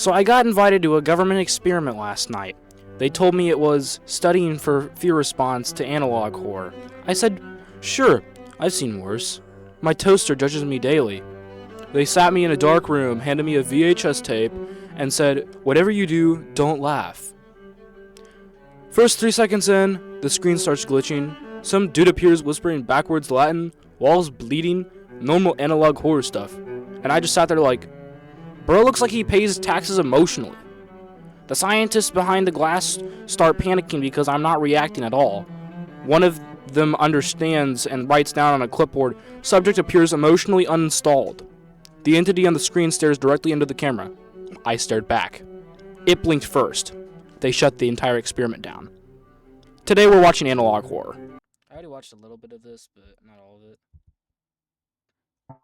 So I got invited to a government experiment last night. They told me it was studying for fear response to analog horror. I said, sure, I've seen worse. My toaster judges me daily. They sat me in a dark room, handed me a VHS tape, and said, whatever you do, don't laugh. First 3 seconds in, the screen starts glitching. Some dude appears whispering backwards Latin, walls bleeding, normal analog horror stuff. And I just sat there like, bro looks like he pays taxes emotionally. The scientists behind the glass start panicking because I'm not reacting at all. One of them understands and writes down on a clipboard, subject appears emotionally uninstalled. The entity on the screen stares directly into the camera. I stared back. It blinked first. They shut the entire experiment down. Today we're watching analog horror. I already watched a little bit of this, but not all of it. Hold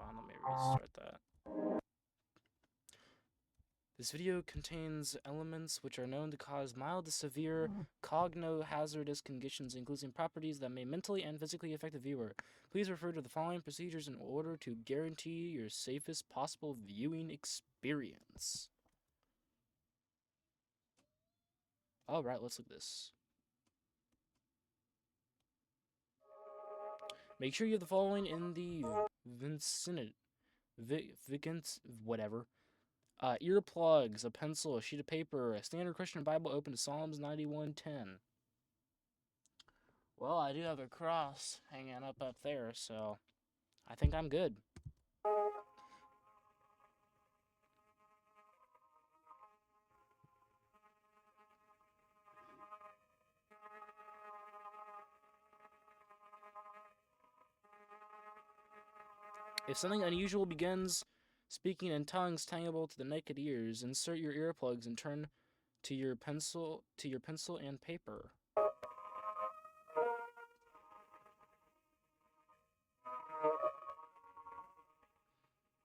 on, let me restart that. This video contains elements which are known to cause mild to severe cogno-hazardous conditions, including properties that may mentally and physically affect the viewer. Please refer to the following procedures in order to guarantee your safest possible viewing experience. Alright, let's look at this. Make sure you have the following in the vicinity. Whatever. Earplugs, a pencil, a sheet of paper, a standard Christian Bible open to Psalms 91:10. Well, I do have a cross hanging up there, so I think I'm good. If something unusual begins speaking in tongues tangible to the naked ears, insert your earplugs and turn to your pencil and paper.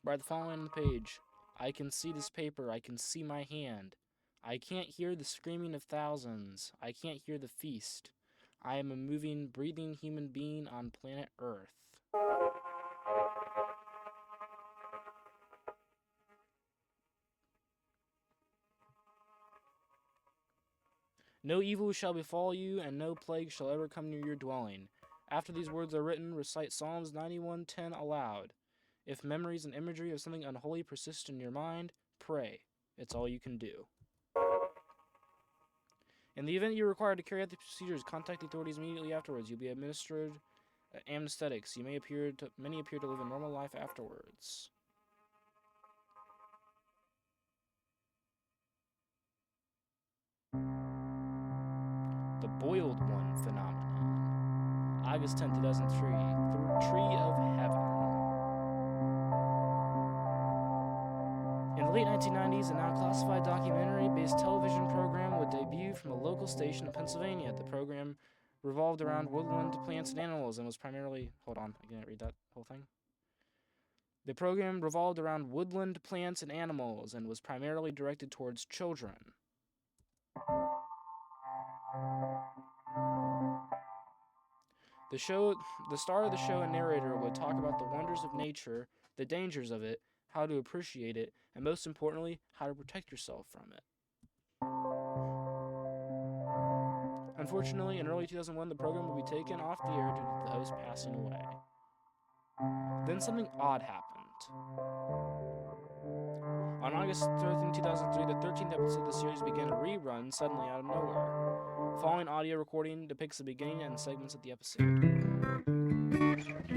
Write the following on the page. I can see this paper. I can see my hand. I can't hear the screaming of thousands. I can't hear the feast. I am a moving, breathing human being on planet Earth. No evil shall befall you, and no plague shall ever come near your dwelling. After these words are written, recite Psalms 91:10 aloud. If memories and imagery of something unholy persist in your mind, pray. It's all you can do. In the event you're required to carry out the procedures, contact the authorities immediately afterwards. You'll be administered anesthetics. Many appear to live a normal life afterwards. The Boiled One phenomenon. August 10, 2003. Tree of Heaven. In the late 1990s, a now classified documentary-based television program would debut from a local station in Pennsylvania. The program revolved around woodland plants and animals and was primarily... Hold on, I can't read that whole thing. The program revolved around woodland plants and animals and was primarily directed towards children. The star of the show and narrator would talk about the wonders of nature, the dangers of it, how to appreciate it, and most importantly, how to protect yourself from it. Unfortunately, in early 2001, the program would be taken off the air due to the host passing away. Then something odd happened. On August 13, 2003, the 13th episode of the series began a rerun suddenly out of nowhere. The following audio recording depicts the beginning and segments of the episode.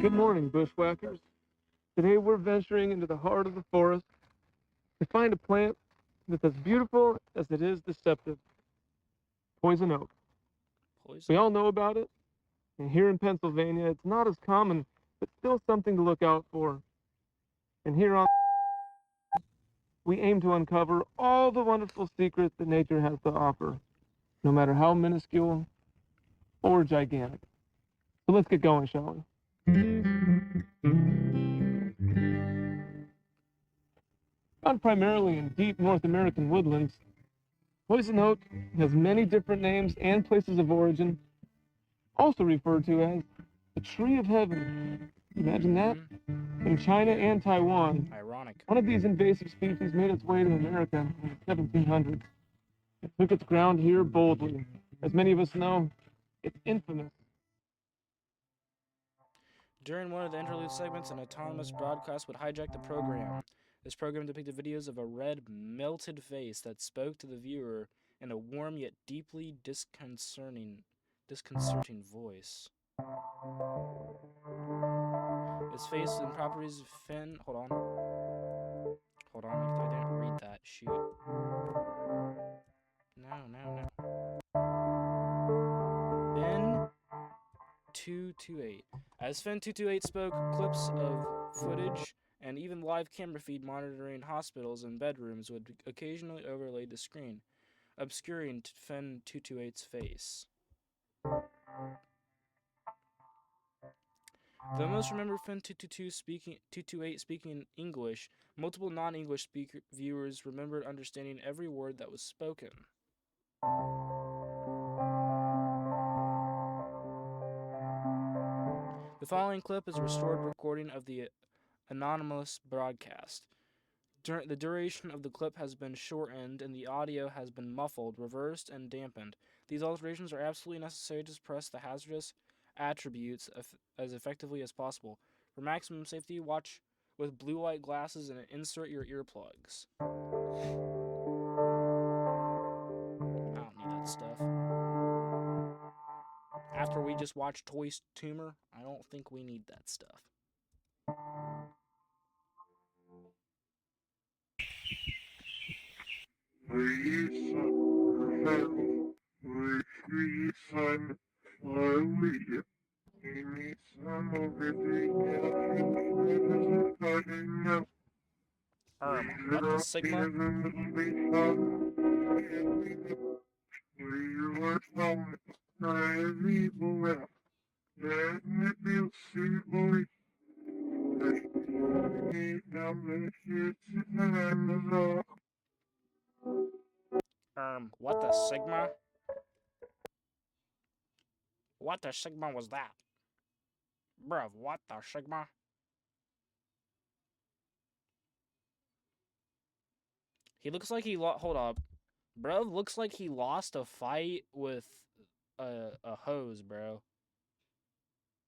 Good morning, bushwhackers. Today we're venturing into the heart of the forest to find a plant that's as beautiful as it is deceptive. Poison oak. We all know about it, and here in Pennsylvania it's not as common, but still something to look out for. And here on we aim to uncover all the wonderful secrets that nature has to offer, no matter how minuscule or gigantic. So let's get going, shall we? Found primarily in deep North American woodlands, poison oak has many different names and places of origin, also referred to as the tree of heaven. Imagine that. In China and Taiwan, Ironic. one of these invasive species made its way to America in the 1700s. It took its ground here boldly. As many of us know, it's infamous. During one of the interlude segments, an autonomous broadcast would hijack the program. This program depicted videos of a red, melted face that spoke to the viewer in a warm yet deeply disconcerting voice. Its face and properties of Finn. Hold on. I didn't read that. Shoot. No. Finn 228. As Finn 228 spoke, clips of footage and even live camera feed monitoring hospitals and bedrooms would occasionally overlay the screen, obscuring Finn 228's face. Though most remember Finn 228 speaking English, multiple non-English viewers remembered understanding every word that was spoken. The following clip is a restored recording of the anonymous broadcast. The duration of the clip has been shortened and the audio has been muffled, reversed, and dampened. These alterations are absolutely necessary to suppress the hazardous attributes as effectively as possible. For maximum safety, watch with blue light glasses and insert your earplugs. I don't need that stuff. After we just watched Toy Tumor, I don't think we need that stuff. What the Sigma? What the Sigma? What the Sigma was that? Bruv, what the Sigma? He looks like he hold up. Bruv looks like he lost a fight with a hose, bro.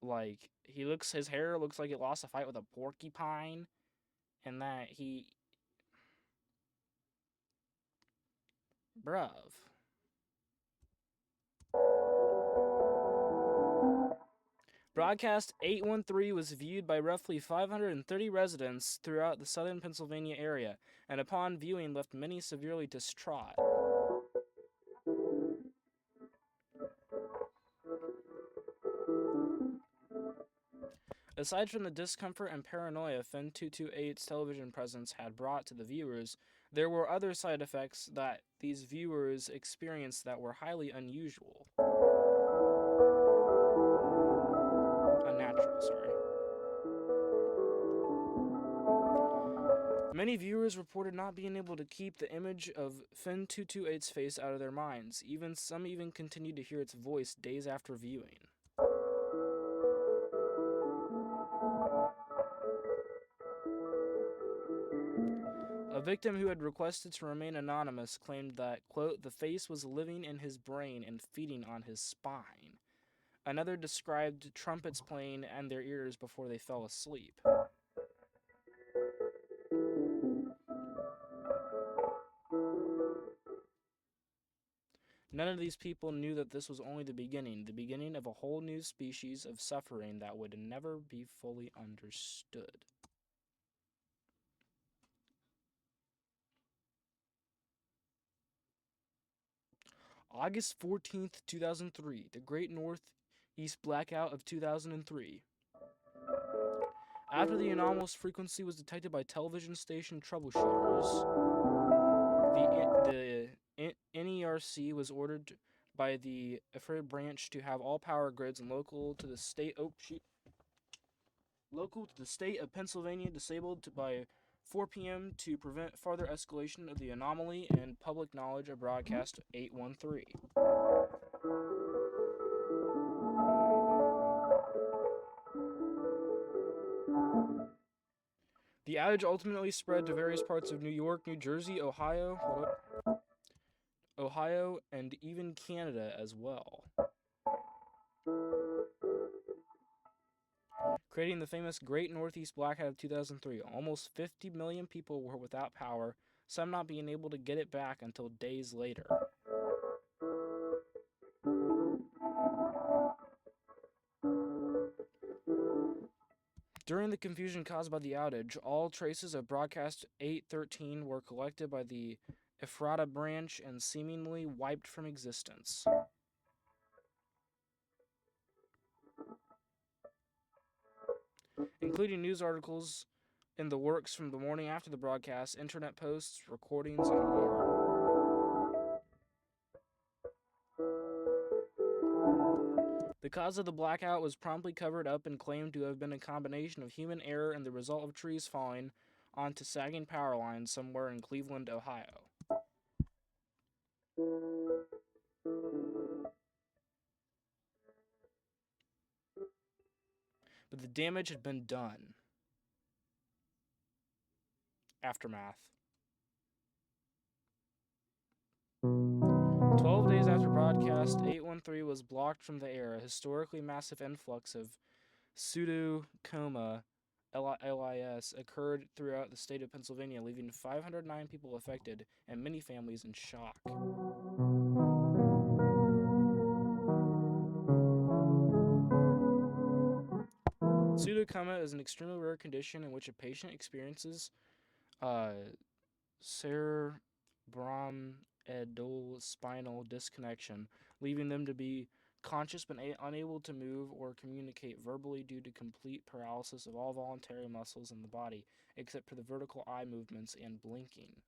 Like, his hair looks like it lost a fight with a porcupine. And that Bruv. Broadcast 813 was viewed by roughly 530 residents throughout the southern Pennsylvania area, and upon viewing left many severely distraught. Aside from the discomfort and paranoia Finn 228's television presence had brought to the viewers, there were other side effects that these viewers experienced that were highly unusual. Unnatural, sorry. Many viewers reported not being able to keep the image of Finn 228's face out of their minds. Some even continued to hear its voice days after viewing. A victim who had requested to remain anonymous claimed that, quote, the face was living in his brain and feeding on his spine. Another described trumpets playing in their ears before they fell asleep. None of these people knew that this was only the beginning of a whole new species of suffering that would never be fully understood. August 14th, 2003, the Great Northeast Blackout of 2003. After the anomalous frequency was detected by television station troubleshooters, the NERC was ordered by the Affiliate branch to have all power grids and local to the state of Pennsylvania disabled by 4 p.m. to prevent further escalation of the anomaly and public knowledge of broadcast 813. outage ultimately spread to various parts of New York, New Jersey, Ohio, and even Canada as well, creating the famous Great Northeast Blackout of 2003. Almost 50 million people were without power, some not being able to get it back until days later. During the confusion caused by the outage, all traces of broadcast 813 were collected by the Ephrata branch and seemingly wiped from existence. Including news articles in the works from the morning after the broadcast, internet posts, recordings, and more. The cause of the blackout was promptly covered up and claimed to have been a combination of human error and the result of trees falling onto sagging power lines somewhere in Cleveland, Ohio. But the damage had been done. Aftermath. 12 days after broadcast 813 was blocked from the air, a historically massive influx of pseudocoma LIS occurred throughout the state of Pennsylvania, leaving 509 people affected and many families in shock. Pseudocoma is an extremely rare condition in which a patient experiences cerebrospinal disconnection, leaving them to be conscious but unable to move or communicate verbally due to complete paralysis of all voluntary muscles in the body, except for the vertical eye movements and blinking.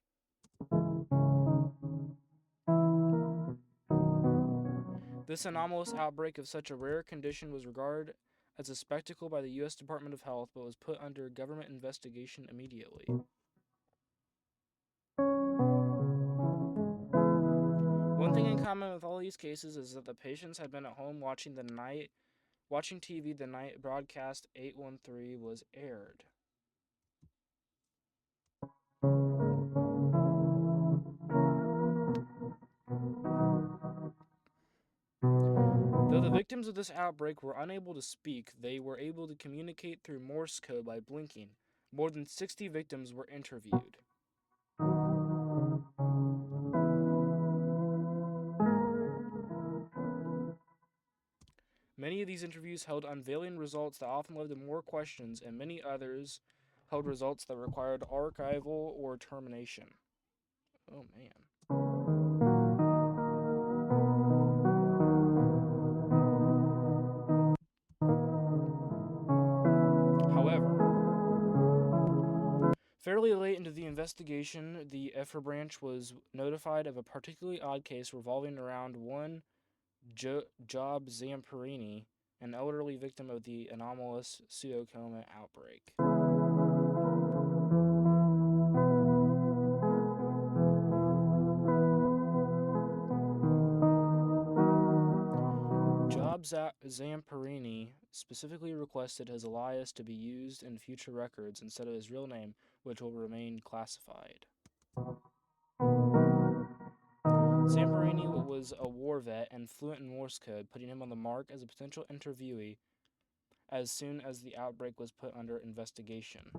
This anomalous outbreak of such a rare condition was regarded as a spectacle by the U.S. Department of Health, but was put under government investigation immediately. One thing in common with all these cases is that the patients had been at home watching TV the night broadcast 813 was aired. Though the victims of this outbreak were unable to speak, they were able to communicate through Morse code by blinking. More than 60 victims were interviewed. Many of these interviews held unveiling results that often led to more questions, and many others held results that required archival or termination. Oh, man. However, fairly late into the investigation, the Ephrata branch was notified of a particularly odd case revolving around one Job Zamperini, an elderly victim of the anomalous pseudocoma outbreak. Job Zamperini specifically requested his alias to be used in future records instead of his real name, which will remain classified. Zamperini was a war vet and fluent in Morse code, putting him on the mark as a potential interviewee as soon as the outbreak was put under investigation.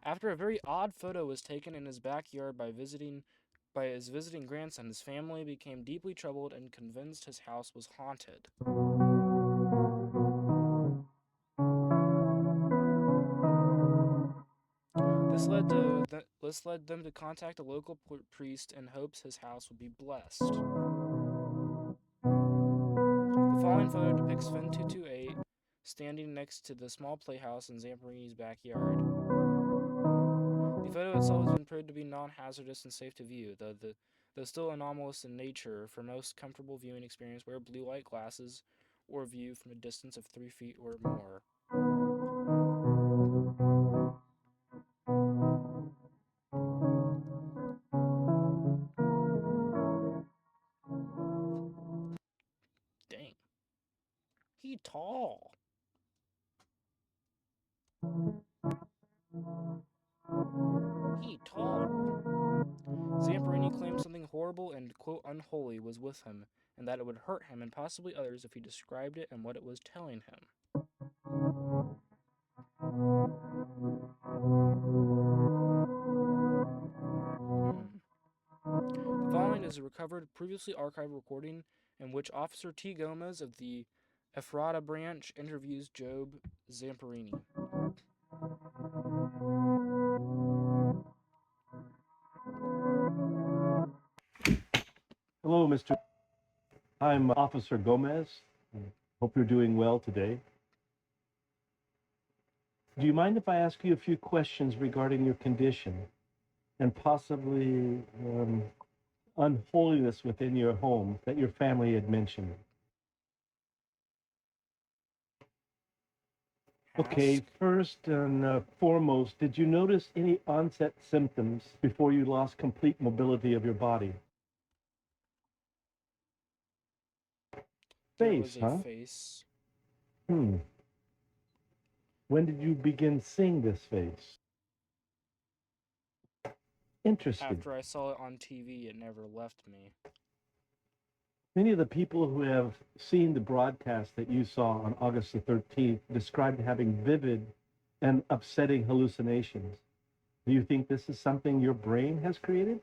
After a very odd photo was taken in his backyard by his visiting grandson, his family became deeply troubled and convinced his house was haunted. This led them to contact a local priest in hopes his house would be blessed. The following photo depicts Fin 228 standing next to the small playhouse in Zamperini's backyard. The photo itself has been proved to be non-hazardous and safe to view, though still anomalous in nature. For most comfortable viewing experience, wear blue light glasses or view from a distance of 3 feet or more. He told. Zamperini claimed something horrible and, quote, unholy was with him, and that it would hurt him and possibly others if he described it and what it was telling him. The following is a recovered, previously archived recording in which Officer T. Gomez of the Ephrata branch interviews Job Zamperini. Hello, Mr. I'm Officer Gomez. Hope you're doing well today. Do you mind if I ask you a few questions regarding your condition and possibly unholiness within your home that your family had mentioned? Okay, first and foremost, did you notice any onset symptoms before you lost complete mobility of your body? Face, huh? Face. When did you begin seeing this face? Interesting. After I saw it on TV, it never left me. Many of the people who have seen the broadcast that you saw on August the 13th described having vivid and upsetting hallucinations. Do you think this is something your brain has created?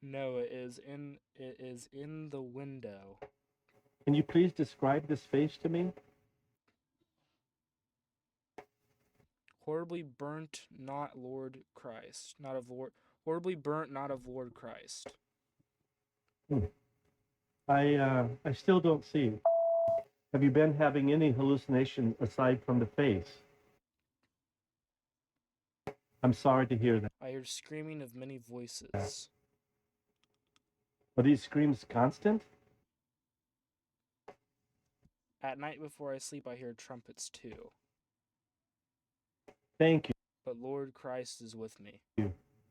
No, it is in the window. Can you please describe this face to me? Horribly burnt, not Lord Christ. Not of Lord. Horribly burnt, not of Lord Christ. I still don't see. Have you been having any hallucination aside from the face? I'm sorry to hear that. I heard screaming of many voices. Are these screams constant? At night before I sleep, I hear trumpets too. Thank you. But Lord Christ is with me.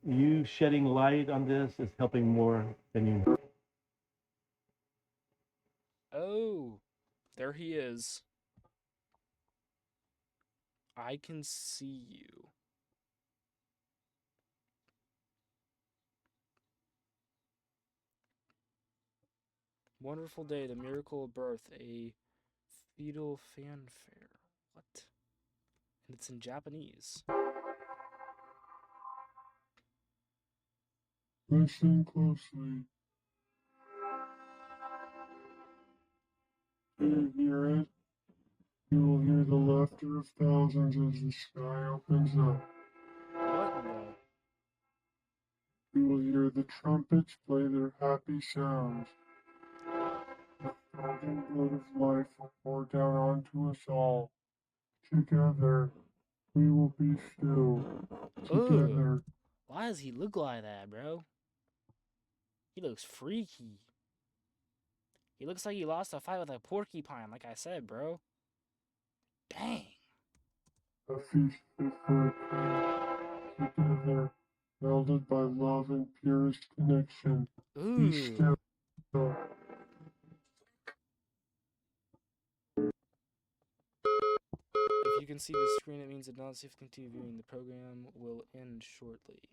You shedding light on this is helping more than you know. Oh, there he is. I can see you. Wonderful day, the miracle of birth, a fetal fanfare. What? And it's in Japanese. Listen closely. Do you hear it? You will hear the laughter of thousands as the sky opens up. What in the... You will hear the trumpets play their happy sounds. The fountain blood of life will pour down onto us all. Together, we will be still. Together. Ugh. Why does he look like that, bro? He looks freaky. He looks like he lost a fight with a porcupine, like I said, bro. Dang. A feast fit for a king. Together, melded by love and purest connection. Ooh. Be still. If you can see the screen, it means that not safe to continue viewing. The program will end shortly.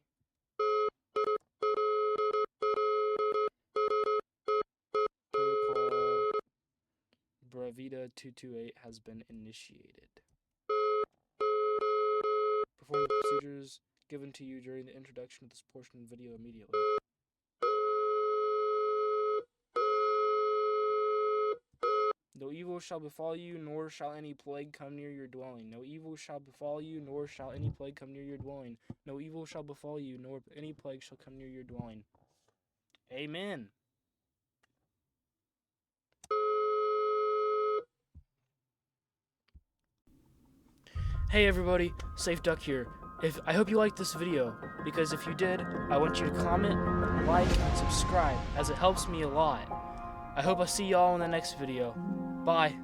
Protocol Bravida 228 has been initiated. Perform the procedures given to you during the introduction of this portion of the video immediately. No evil shall befall you, nor shall any plague come near your dwelling. No evil shall befall you, nor shall any plague come near your dwelling. No evil shall befall you, nor any plague shall come near your dwelling. Amen. Hey everybody, Safe Duck here. I hope you liked this video, because if you did, I want you to comment, like, and subscribe, as it helps me a lot. I hope I see y'all in the next video. Bye.